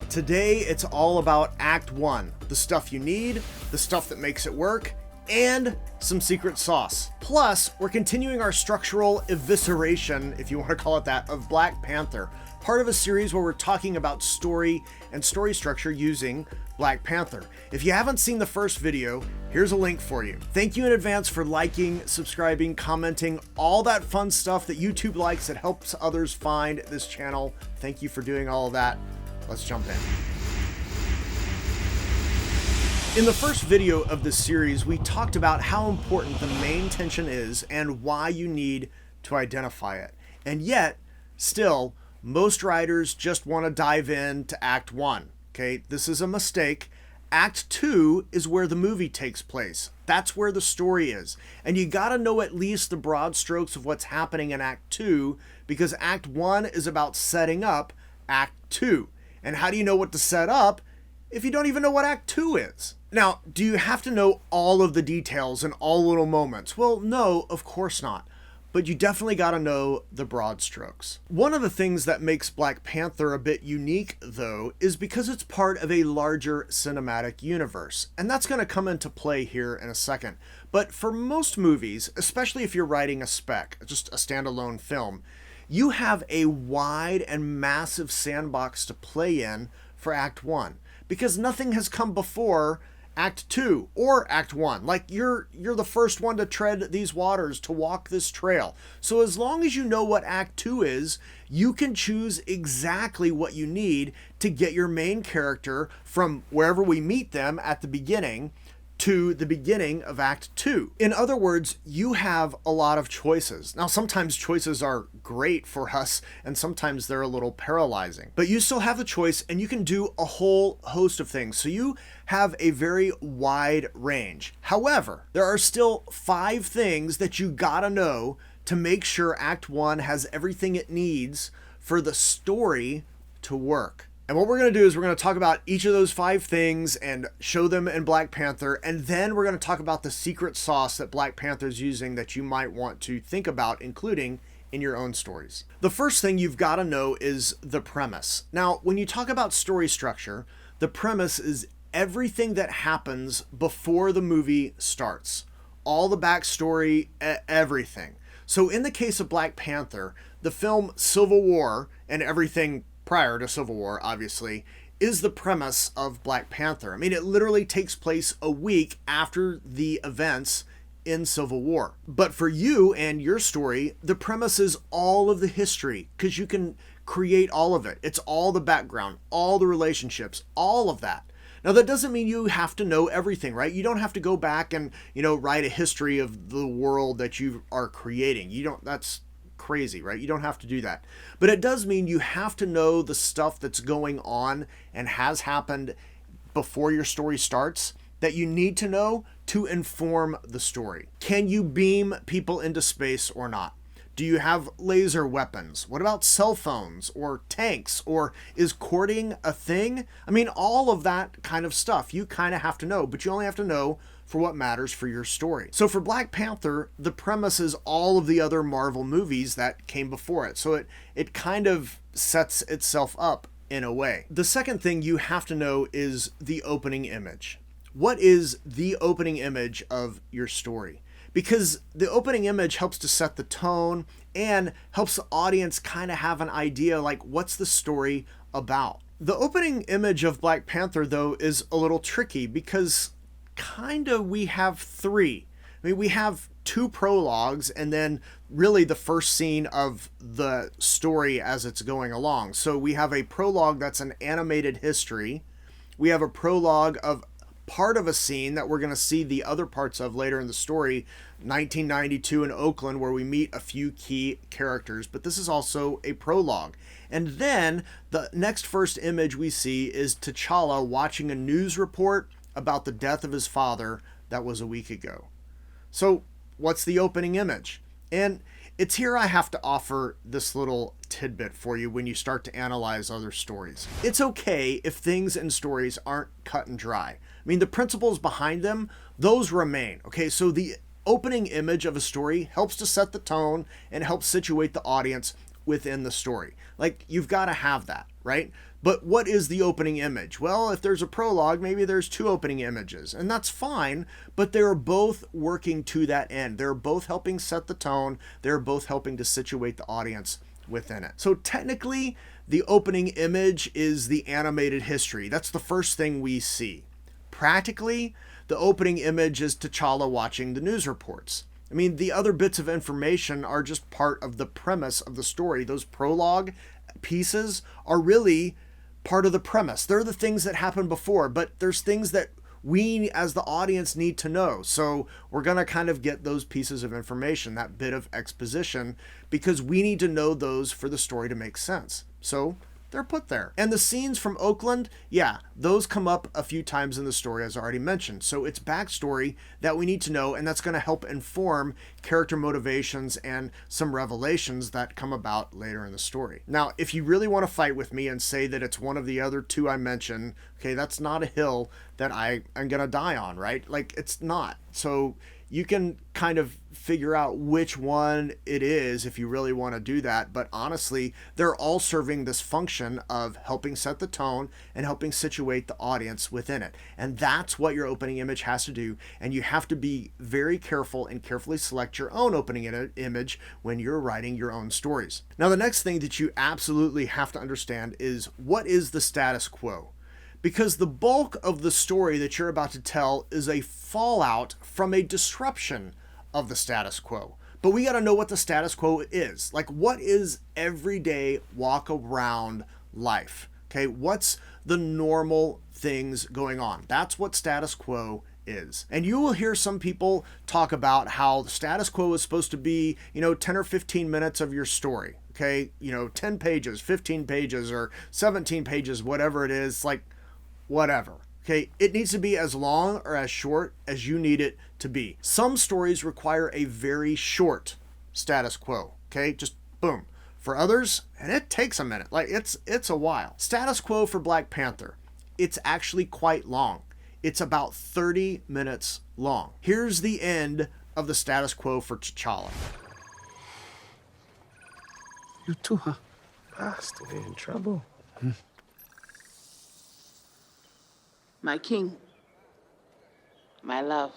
Today, it's all about Act 1, the stuff you need, the stuff that makes it work, and some secret sauce. Plus, we're continuing our structural evisceration, if you want to call it that, of Black Panther, part of a series where we're talking about story and story structure using Black Panther. If you haven't seen the first video, here's a link for you. Thank you in advance for liking, subscribing, commenting, all that fun stuff that YouTube likes that helps others find this channel. Thank you for doing all of that. Let's jump in. In the first video of this series, we talked about how important the main tension is and why you need to identify it. And yet, still, most writers just want to dive into Act 1. Okay, this is a mistake. Act 2 is where the movie takes place. That's where the story is. And you gotta know at least the broad strokes of what's happening in Act 2, because Act 1 is about setting up Act 2. And how do you know what to set up if you don't even know what Act 2 is? Now, do you have to know all of the details and all little moments? Well, no, of course not. But you definitely got to know the broad strokes. One of the things that makes Black Panther a bit unique, though, is because it's part of a larger cinematic universe. And that's going to come into play here in a second. But for most movies, especially if you're writing a spec, just a standalone film, you have a wide and massive sandbox to play in for Act 1. Because nothing has come before Act 2 or Act 1. Like you're the first one to tread these waters, to walk this trail. So as long as you know what Act 2 is, you can choose exactly what you need to get your main character from wherever we meet them at the beginning to the beginning of Act 2. In other words, you have a lot of choices. Now, sometimes choices are great for us, and sometimes they're a little paralyzing. But you still have the choice, and you can do a whole host of things. So you have a very wide range. However, there are still 5 things that you gotta know to make sure Act 1 has everything it needs for the story to work. And what we're going to do is we're going to talk about each of those 5 things and show them in Black Panther. And then we're going to talk about the secret sauce that Black Panther's using that you might want to think about including in your own stories. The first thing you've got to know is the premise. Now, when you talk about story structure, the premise is everything that happens before the movie starts. All the backstory, everything. So in the case of Black Panther, the film Civil War and everything prior to Civil War, obviously, is the premise of Black Panther. I mean, it literally takes place a week after the events in Civil War. But for you and your story, the premise is all of the history, because you can create all of it. It's all the background, all the relationships, all of that. Now, that doesn't mean you have to know everything, right? You don't have to go back and, write a history of the world that you are creating. That's crazy, right? You don't have to do that. But it does mean you have to know the stuff that's going on and has happened before your story starts that you need to know to inform the story. Can you beam people into space or not? Do you have laser weapons? What about cell phones or tanks? Or is courting a thing? I mean, all of that kind of stuff you kind of have to know, but you only have to know for what matters for your story. So for Black Panther, the premise is all of the other Marvel movies that came before it. So it kind of sets itself up in a way. The second thing you have to know is the opening image. What is the opening image of your story? Because the opening image helps to set the tone and helps the audience kind of have an idea, like, what's the story about? The opening image of Black Panther, though, is a little tricky because we have 3. I mean, we have 2 prologues and then really the first scene of the story as it's going along. So we have a prologue that's an animated history. We have a prologue of part of a scene that we're going to see the other parts of later in the story, 1992 in Oakland, where we meet a few key characters, but this is also a prologue. And then the next first image we see is T'Challa watching a news report about the death of his father that was a week ago. So what's the opening image? And it's here I have to offer this little tidbit for you when you start to analyze other stories. It's okay if things in stories aren't cut and dry. I mean, the principles behind them, those remain. Okay, so the opening image of a story helps to set the tone and helps situate the audience within the story. Like, you've got to have that, right? But what is the opening image? Well, if there's a prologue, maybe there's two opening images, and that's fine, but they're both working to that end. They're both helping set the tone. They're both helping to situate the audience within it. So technically, the opening image is the animated history. That's the first thing we see. Practically, the opening image is T'Challa watching the news reports. I mean, the other bits of information are just part of the premise of the story. Those prologue pieces are really part of the premise. They're the things that happened before, but there's things that we as the audience need to know. So we're going to kind of get those pieces of information, that bit of exposition, because we need to know those for the story to make sense. So they're put there. And the scenes from Oakland, yeah, those come up a few times in the story, as I already mentioned. So it's backstory that we need to know, and that's going to help inform character motivations and some revelations that come about later in the story. Now, if you really want to fight with me and say that it's one of the other two I mentioned, okay, that's not a hill that I am going to die on, right? Like, it's not. So you can kind of figure out which one it is if you really want to do that. But honestly, they're all serving this function of helping set the tone and helping situate the audience within it. And that's what your opening image has to do. And you have to be very careful and carefully select your own opening image when you're writing your own stories. Now, the next thing that you absolutely have to understand is, what is the status quo? Because the bulk of the story that you're about to tell is a fallout from a disruption of the status quo. But we got to know what the status quo is. Like, what is everyday walk around life? Okay, what's the normal things going on? That's what status quo is. And you will hear some people talk about how the status quo is supposed to be, 10 or 15 minutes of your story. Okay, 10 pages, 15 pages, or 17 pages, whatever it is, like, whatever. Okay, it needs to be as long or as short as you need it to be. Some stories require a very short status quo. Okay, just boom. For others, and it takes a minute, like it's a while. Status quo for Black Panther, it's actually quite long. It's about 30 minutes long. Here's the end of the status quo for T'Challa. You too, huh? Still in trouble. My king, my love,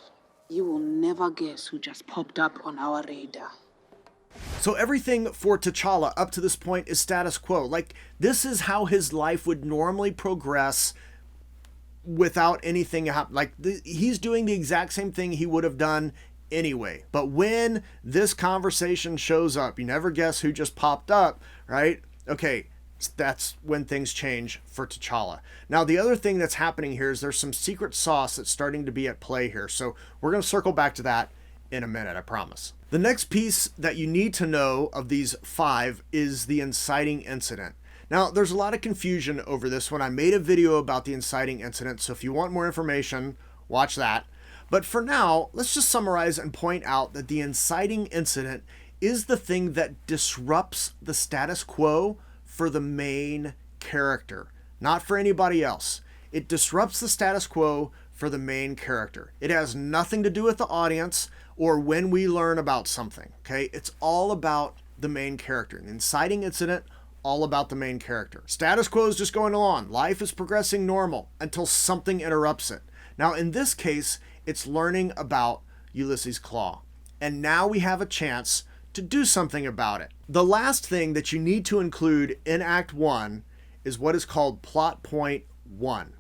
you will never guess who just popped up on our radar. So everything for T'Challa up to this point is status quo. Like, this is how his life would normally progress without anything happening. Like, he's doing the exact same thing he would have done anyway. But when this conversation shows up, you never guess who just popped up, right? Okay, that's when things change for T'Challa. Now, the other thing that's happening here is there's some secret sauce that's starting to be at play here. So we're going to circle back to that in a minute, I promise. The next piece that you need to know of these 5 is the inciting incident. Now, there's a lot of confusion over this one. I made a video about the inciting incident, so if you want more information, watch that. But for now, let's just summarize and point out that the inciting incident is the thing that disrupts the status quo for the main character, not for anybody else. It disrupts the status quo for the main character. It has nothing to do with the audience or when we learn about something, okay? It's all about the main character. An inciting incident, all about the main character. Status quo is just going along. Life is progressing normal until something interrupts it. Now, in this case, it's learning about Ulysses Klaue. And now we have a chance to do something about it. The last thing that you need to include in Act 1 is what is called Plot Point 1.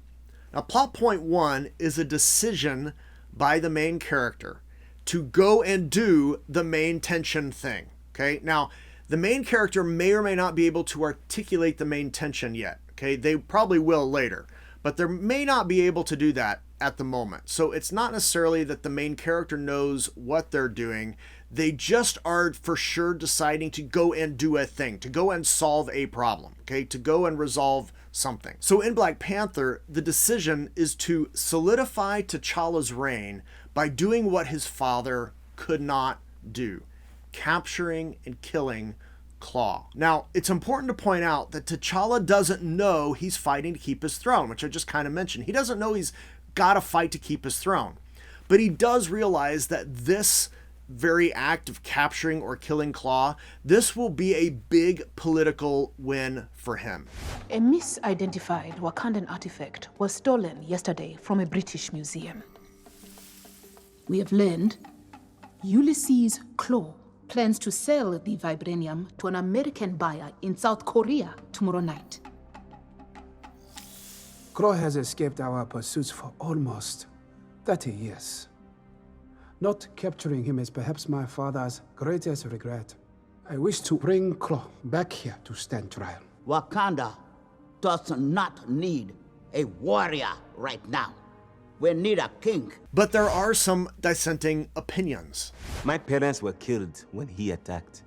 Now, Plot Point 1 is a decision by the main character to go and do the main tension thing. Okay? Now, the main character may or may not be able to articulate the main tension yet. Okay? They probably will later, but they may not be able to do that at the moment. So it's not necessarily that the main character knows what they're doing. They just are for sure deciding to go and do a thing, to go and solve a problem, okay, to go and resolve something. So in Black Panther, the decision is to solidify T'Challa's reign by doing what his father could not do, capturing and killing Klaue. Now, it's important to point out that T'Challa doesn't know he's fighting to keep his throne, which I just kind of mentioned. He doesn't know he's got to fight to keep his throne. But he does realize that this very act of capturing or killing Claw, this will be a big political win for him. A misidentified Wakandan artifact was stolen yesterday from a British museum. We have learned Ulysses Claw plans to sell the vibranium to an American buyer in South Korea tomorrow night. Claw has escaped our pursuits for almost 30 years. Not capturing him is perhaps my father's greatest regret. I wish to bring Claw back here to stand trial. Wakanda does not need a warrior right now. We need a king. But there are some dissenting opinions. My parents were killed when he attacked.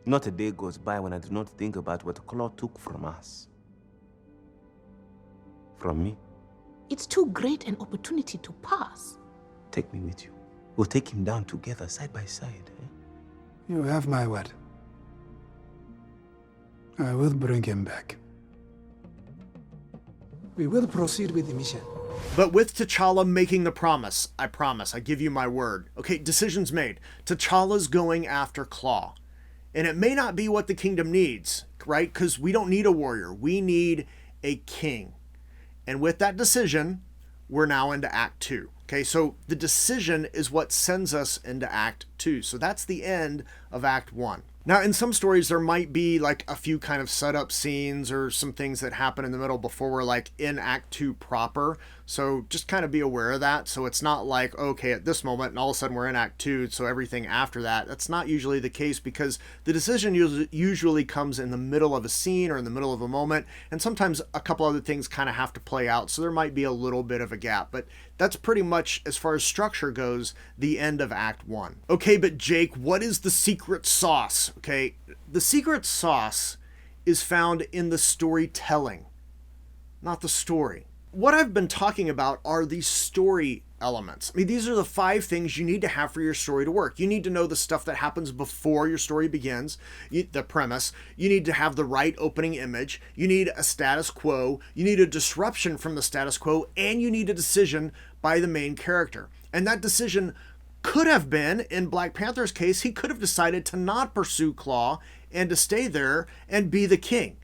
Not a day goes by when I do not think about what Claw took from us. From me. It's too great an opportunity to pass. Take me with you. We'll take him down together, side by side. You have my word. I will bring him back. We will proceed with the mission. But with T'Challa making the promise, I give you my word. Okay, decision's made. T'Challa's going after Claw. And it may not be what the kingdom needs, right? Because we don't need a warrior. We need a king. And with that decision, we're now into Act 2. Okay, so the decision is what sends us into Act 2. So that's the end of Act 1. Now, in some stories, there might be like a few kind of setup scenes or some things that happen in the middle before we're like in Act 2 proper. So just kind of be aware of that. So it's not like, okay, at this moment, and all of a sudden we're in Act 2, so everything after that. That's not usually the case because the decision usually comes in the middle of a scene or in the middle of a moment. And sometimes a couple other things kind of have to play out. So there might be a little bit of a gap. But that's pretty much, as far as structure goes, the end of Act 1. Okay, but Jake, what is the secret sauce? Okay, the secret sauce is found in the storytelling, not the story. What I've been talking about are the story elements. I mean, these are the 5 things you need to have for your story to work. You need to know the stuff that happens before your story begins, the premise. You need to have the right opening image. You need a status quo. You need a disruption from the status quo, and you need a decision by the main character. And that decision could have been, in Black Panther's case, he could have decided to not pursue Claw and to stay there and be the king.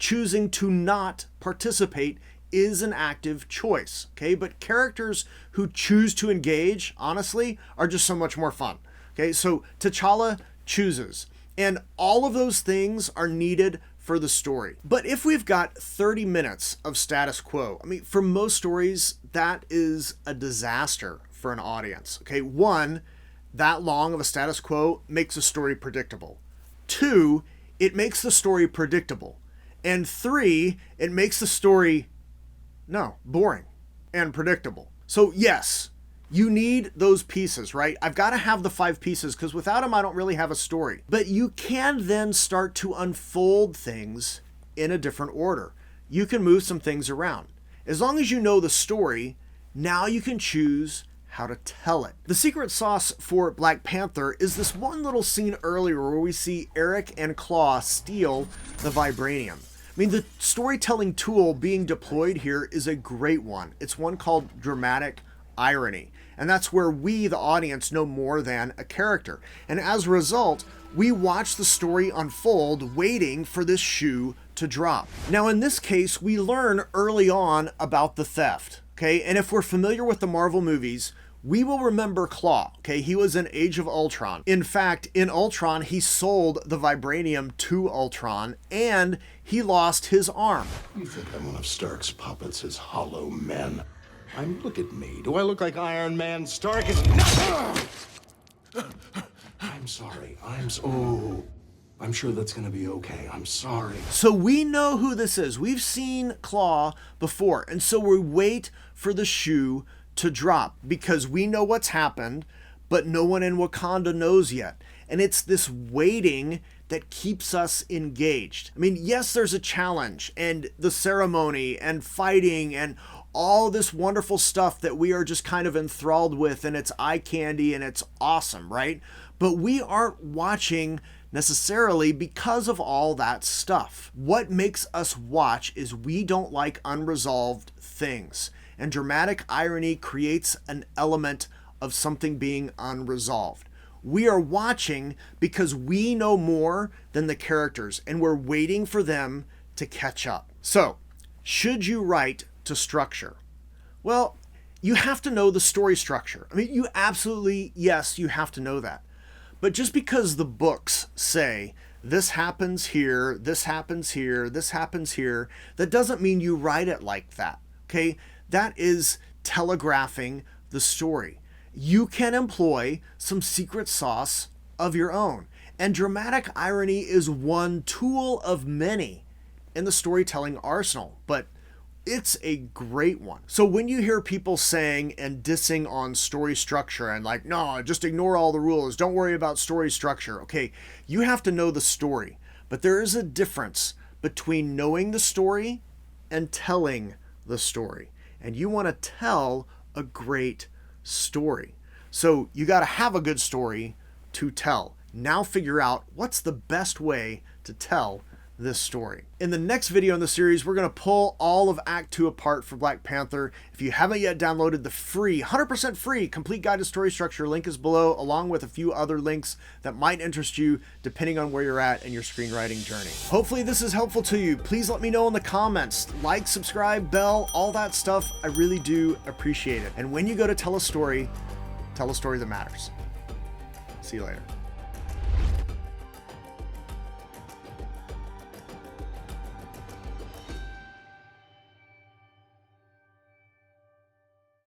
Choosing to not participate is an active choice, okay? But characters who choose to engage, honestly, are just so much more fun, okay? So T'Challa chooses, and all of those things are needed for the story. But if we've got 30 minutes of status quo, I mean, for most stories, that is a disaster for an audience, okay? 1, that long of a status quo makes a story predictable. 2, it makes the story predictable. And 3, it makes the story, boring and predictable. So yes, you need those pieces, right? I've got to have the 5 pieces because without them, I don't really have a story. But you can then start to unfold things in a different order. You can move some things around. As long as you know the story, now you can choose how to tell it. The secret sauce for Black Panther is this one little scene earlier where we see Eric and Claw steal the vibranium. I mean, the storytelling tool being deployed here is a great one. It's one called dramatic irony. And that's where we, the audience, know more than a character. And as a result, we watch the story unfold, waiting for this shoe to drop. Now, in this case, we learn early on about the theft, okay? And if we're familiar with the Marvel movies, we will remember Claw, okay? He was in Age of Ultron. In fact, in Ultron, he sold the vibranium to Ultron, and he lost his arm. You think I'm one of Stark's puppets, his hollow men? Look at me. Do I look like Iron Man? Stark is not. I'm sorry. I'm sure that's gonna be okay. I'm sorry. So we know who this is. We've seen Claw before, and so we wait for the shoe to drop because we know what's happened, but no one in Wakanda knows yet. And it's this waiting that keeps us engaged. I mean, yes, there's a challenge and the ceremony and fighting and all this wonderful stuff that we are just kind of enthralled with, and it's eye candy and it's awesome, right? But we aren't watching necessarily because of all that stuff. What makes us watch is we don't like unresolved things. And dramatic irony creates an element of something being unresolved. We are watching because we know more than the characters, and we're waiting for them to catch up. So, should you write to structure? Well, you have to know the story structure. I mean, you absolutely, yes, you have to know that. But just because the books say, this happens here, this happens here, this happens here, that doesn't mean you write it like that, okay? That is telegraphing the story. You can employ some secret sauce of your own. And dramatic irony is one tool of many in the storytelling arsenal, but it's a great one. So when you hear people saying and dissing on story structure and like, no, just ignore all the rules, don't worry about story structure. Okay, you have to know the story, but there is a difference between knowing the story and telling the story. And you want to tell a great story. So you got to have a good story to tell. Now figure out what's the best way to tell this story. In the next video in the series, we're going to pull all of Act 2 apart for Black Panther. If you haven't yet downloaded the free, 100% free, complete guide to story structure, link is below, along with a few other links that might interest you depending on where you're at in your screenwriting journey. Hopefully this is helpful to you. Please let me know in the comments. Like, subscribe, bell, all that stuff. I really do appreciate it. And when you go to tell a story that matters. See you later.